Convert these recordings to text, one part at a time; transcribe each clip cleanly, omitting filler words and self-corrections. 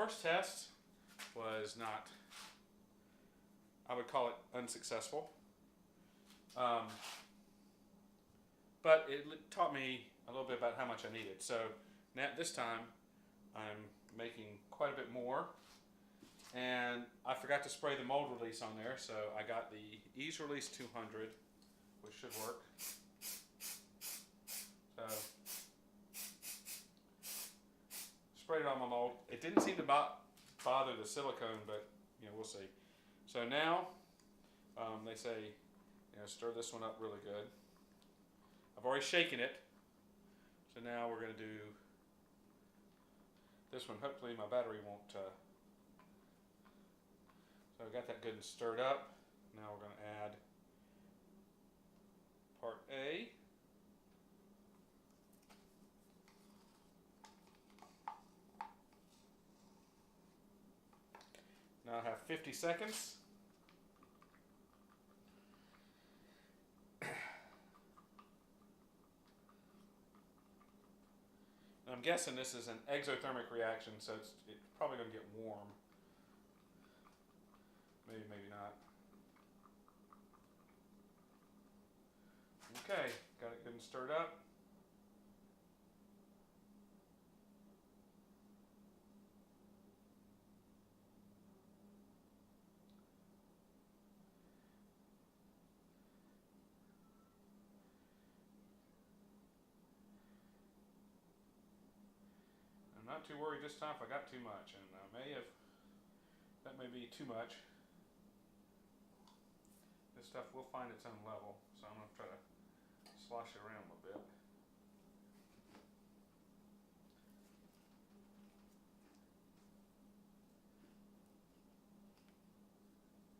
first test was not, I would call it unsuccessful. But it taught me a little bit about how much I needed. So now this time I'm making quite a bit more, and I forgot to spray the mold release on there, so I got the Ease Release 200, which should work. So sprayed it on my mold. It didn't seem to bother the silicone, but we'll see. So now they say stir this one up really good. I've already shaken it, so now we're going to do this one. Hopefully my battery won't. So I got that good and stirred up. Now we're going to add part A. Now I have 50 seconds. I'm guessing this is an exothermic reaction, so it's probably going to get warm. Maybe, maybe not. Okay, got it good and stirred up. I'm not too worried this time if I got too much, and that may be too much. This stuff will find its own level, so I'm going to try to slosh it around a little bit.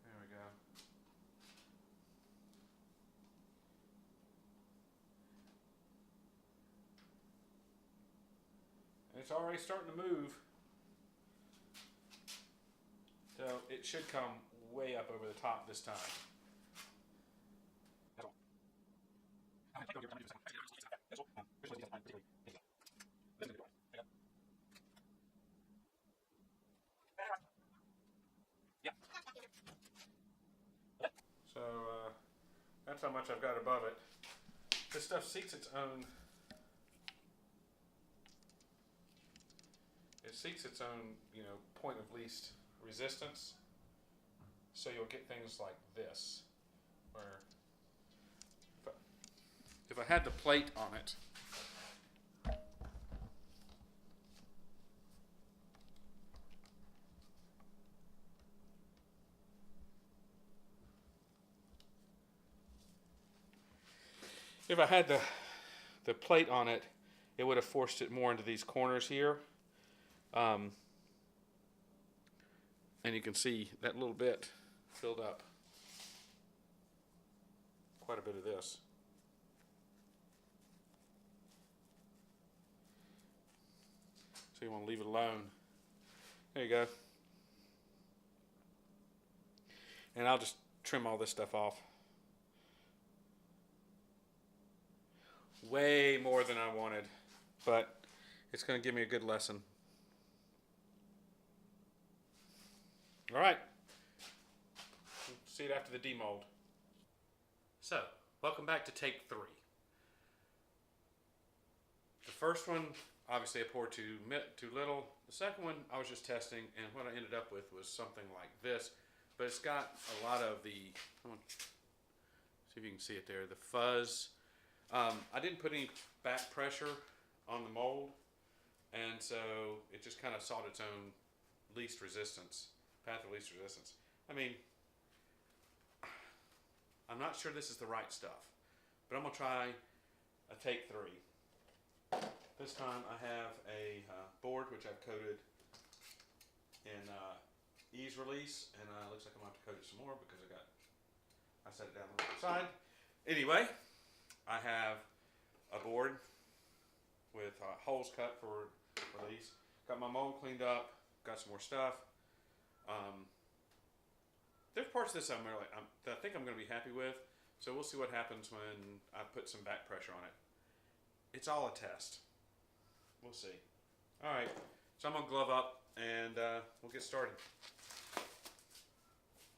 There we go. And it's already starting to move. So it should come way up over the top this time. So that's how much I've got above it. This stuff seeks its own. It seeks its own, point of least resistance. So you'll get things like this, where if I had the plate on it, if I had the plate on it, it would have forced it more into these corners here. And you can see that little bit filled up quite a bit of this. So you want to leave it alone. There you go. And I'll just trim all this stuff off. Way more than I wanted, but it's going to give me a good lesson. All right, see it after the demold. So, welcome back to take 3. The first one, obviously I poured too little. The second one, I was just testing, and what I ended up with was something like this, but it's got a lot of the, see if you can see it there, the fuzz. I didn't put any back pressure on the mold, and so it just kind of sought its own least resistance. Path of least resistance. I mean, I'm not sure this is the right stuff, but I'm going to try a take 3. This time I have a board which I've coated in Ease Release, and it looks like I'm going to have to coat it some more because I set it down on the side. Anyway, I have a board with holes cut for these. Got my mold cleaned up, got some more stuff. There's parts of this that I think I'm going to be happy with, so we'll see what happens when I put some back pressure on it. It's all a test. We'll see. All right, so I'm going to glove up and we'll get started.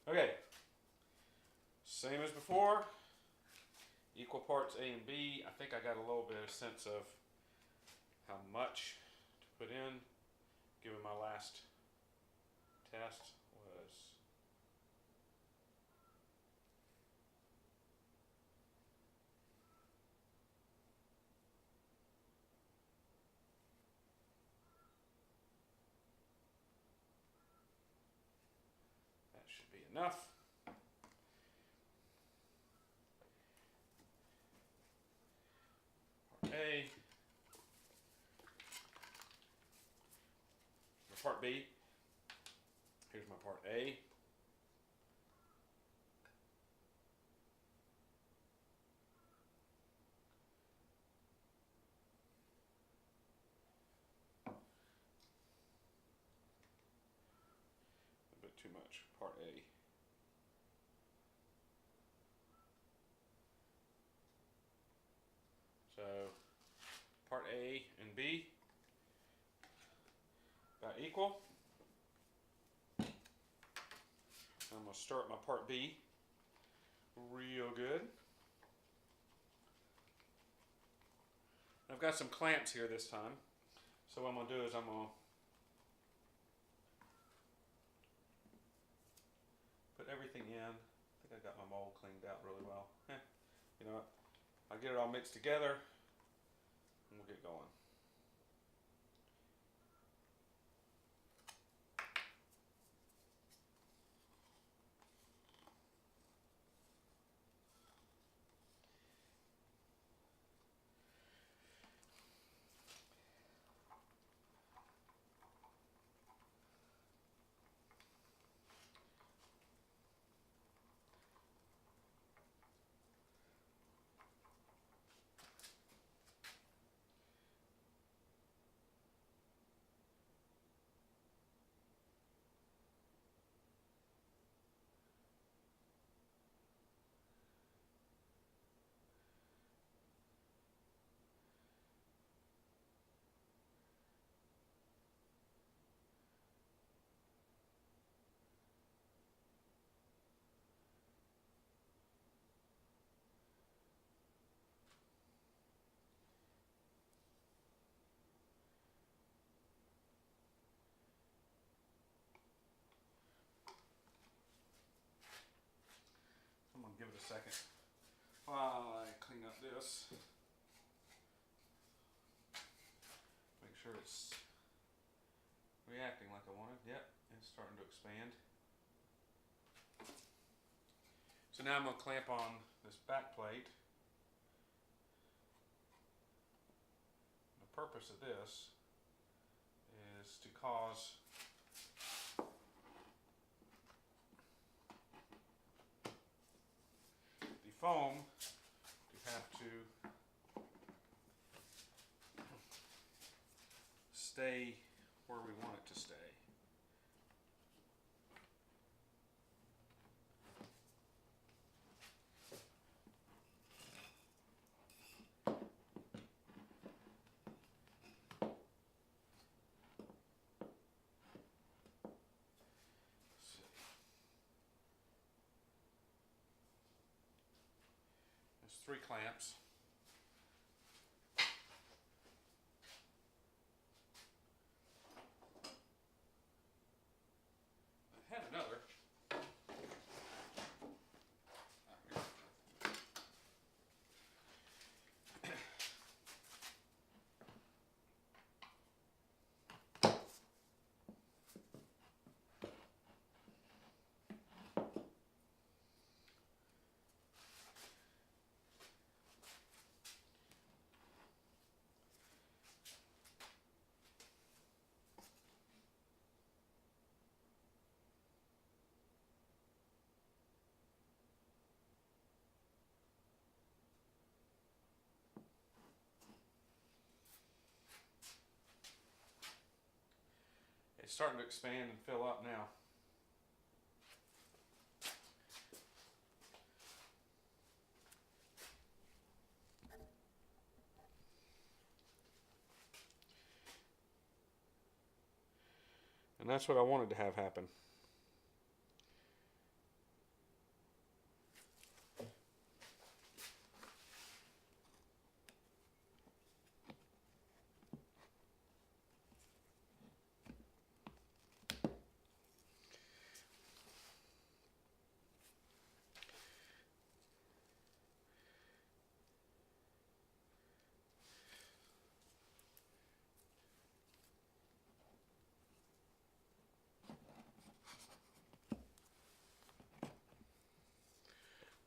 Okay, same as before, equal parts A and B. I think I got a little bit of sense of how much to put in, given my last test was that should be enough. Part A. Part B. Here's my part A. A bit too much. Part A. So, part A and B about equal. I'm going to start my part B real good. I've got some clamps here this time. So what I'm going to do is I'm going to put everything in. I think I got my mold cleaned out really well. You know what? I'll get it all mixed together and we'll get going. I'm going to give it a second while I clean up this. Make sure it's reacting like I wanted. Yep, it's starting to expand. So now I'm going to clamp on this back plate. The purpose of this is to cause the foam to have to stay where we want it to stay. There's 3 clamps. I had another. It's starting to expand and fill up now. And that's what I wanted to have happen.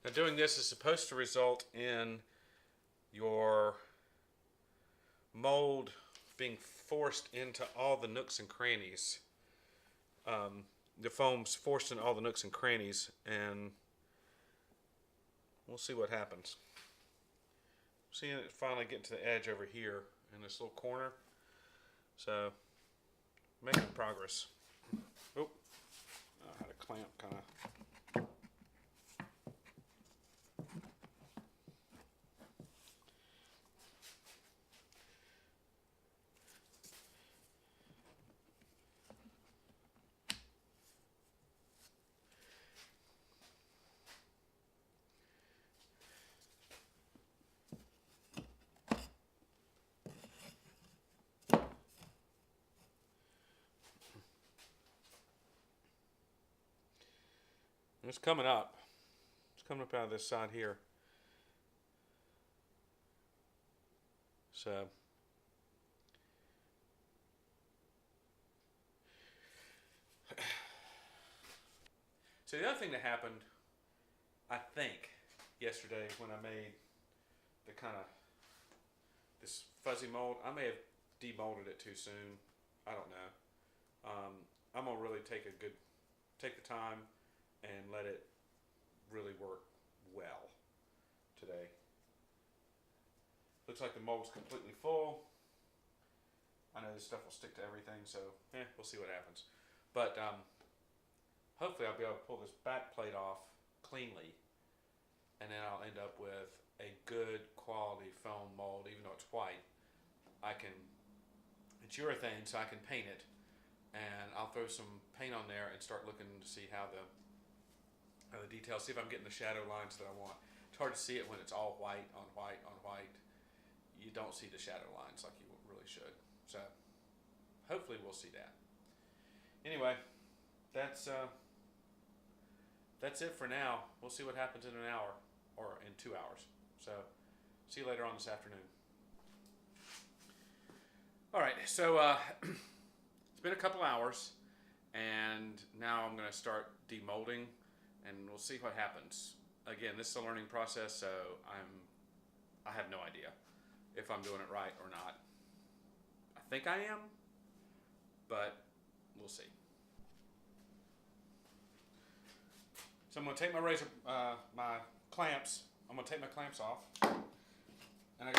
Now doing this is supposed to result in your mold being forced into all the nooks and crannies. The foam's forced into all the nooks and crannies, and we'll see what happens. Seeing it finally get to the edge over here in this little corner. So, making progress. Oh, I had a clamp kind of. It's coming up. It's coming up out of this side here. So the other thing that happened, I think, yesterday when I made the kind of this fuzzy mold, I may have demolded it too soon. I don't know. I'm gonna really take the time and let it really work well today. Looks like the mold's completely full. I know this stuff will stick to everything, so we'll see what happens. But hopefully I'll be able to pull this back plate off cleanly, and then I'll end up with a good quality foam mold. Even though it's white, it's urethane, so I can paint it, and I'll throw some paint on there and start looking to see how the details, see if I'm getting the shadow lines that I want. It's hard to see it when it's all white on white on white. You don't see the shadow lines like you really should. So hopefully we'll see that. Anyway, that's it for now. We'll see what happens in an hour or in 2 hours. So see you later on this afternoon. All right, so it's been a couple hours, and now I'm going to start demolding, and we'll see what happens. Again, this is a learning process, so I have no idea if I'm doing it right or not. I think I am, but we'll see. So I'm going to take my my clamps. I'm going to take my clamps off, and I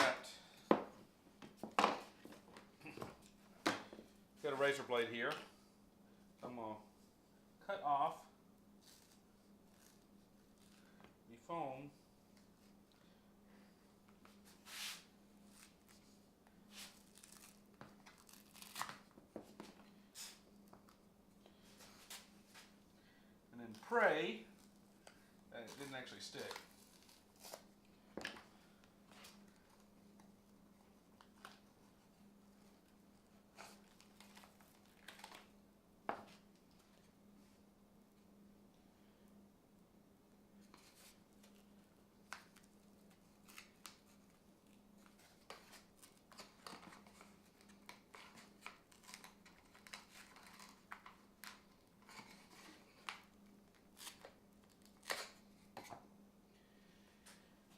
got a razor blade here. I'm going to cut off the foam and then pray that it didn't actually stick.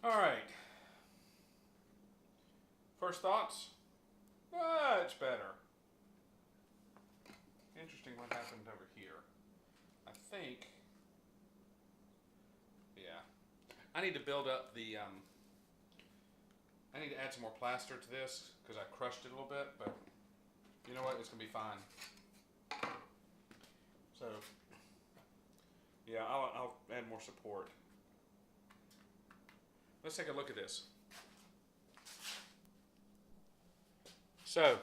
All right. First thoughts? Much better. Interesting what happened over here. I think, yeah. I need to build up the, I need to add some more plaster to this because I crushed it a little bit, but you know what? It's going to be fine. So, yeah, I'll add more support. Let's take a look at this. So,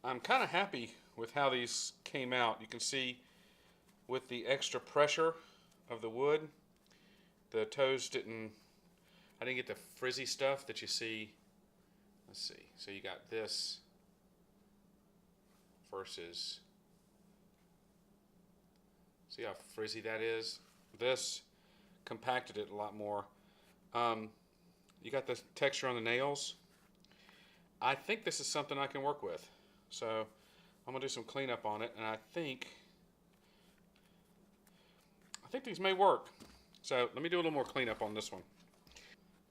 I'm kind of happy with how these came out. You can see with the extra pressure of the wood, the toes I didn't get the frizzy stuff that you see. Let's see. So you got this versus, see how frizzy that is? This compacted it a lot more. You got the texture on the nails. I think this is something I can work with. So I'm gonna do some cleanup on it, and I think these may work. So let me do a little more cleanup on this one.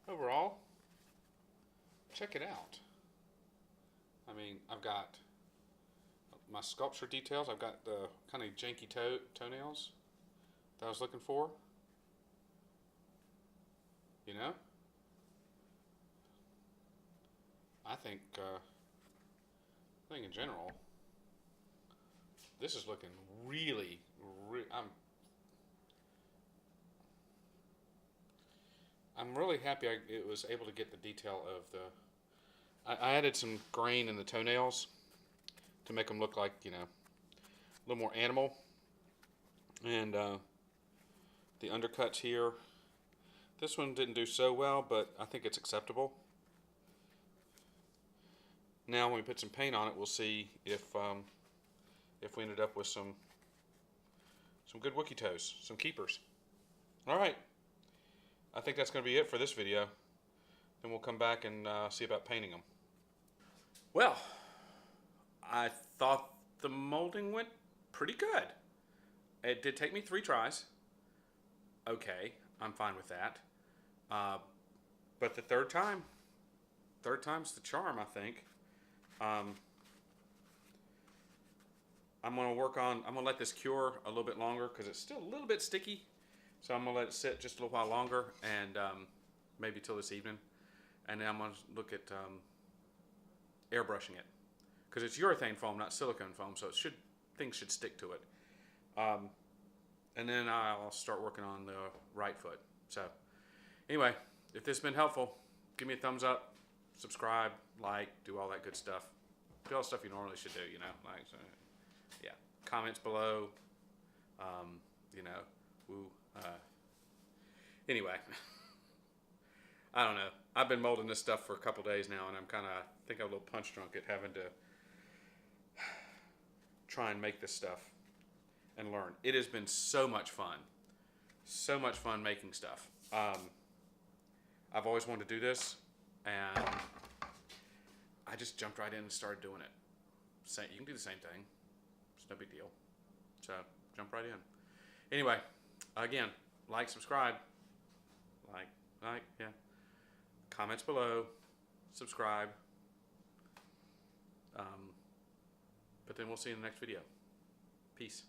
Overall, check it out. I mean, I've got my sculpture details. I've got the kind of janky toenails that I was looking for. You know? I think in general, this is looking really, I'm really happy it was able to get the detail of the. I added some grain in the toenails to make them look like, you know, a little more animal. And the undercuts here. This one didn't do so well, but I think it's acceptable. Now when we put some paint on it, we'll see if we ended up with some good Wookiee toes, some keepers. All right, I think that's going to be it for this video. Then we'll come back and see about painting them. Well, I thought the molding went pretty good. It did take me 3 tries. Okay, I'm fine with that. But the third time's the charm, I think. I'm gonna let this cure a little bit longer because it's still a little bit sticky. So I'm gonna let it sit just a little while longer, and maybe till this evening. And then I'm gonna look at airbrushing it, because it's urethane foam, not silicone foam, so things should stick to it. And then I'll start working on the right foot. So anyway, if this has been helpful, give me a thumbs up, subscribe, like, do all that good stuff. Do all the stuff you normally should do, you know, like, so, yeah. Comments below, you know, anyway, I don't know. I've been molding this stuff for a couple days now, and I think I'm a little punch drunk at having to try and make this stuff and learn. It has been so much fun making stuff. I've always wanted to do this, and I just jumped right in and started doing it. You can do the same thing. It's no big deal. So jump right in. Anyway, again, like, subscribe, like, yeah. Comments below, subscribe. But then we'll see you in the next video. Peace.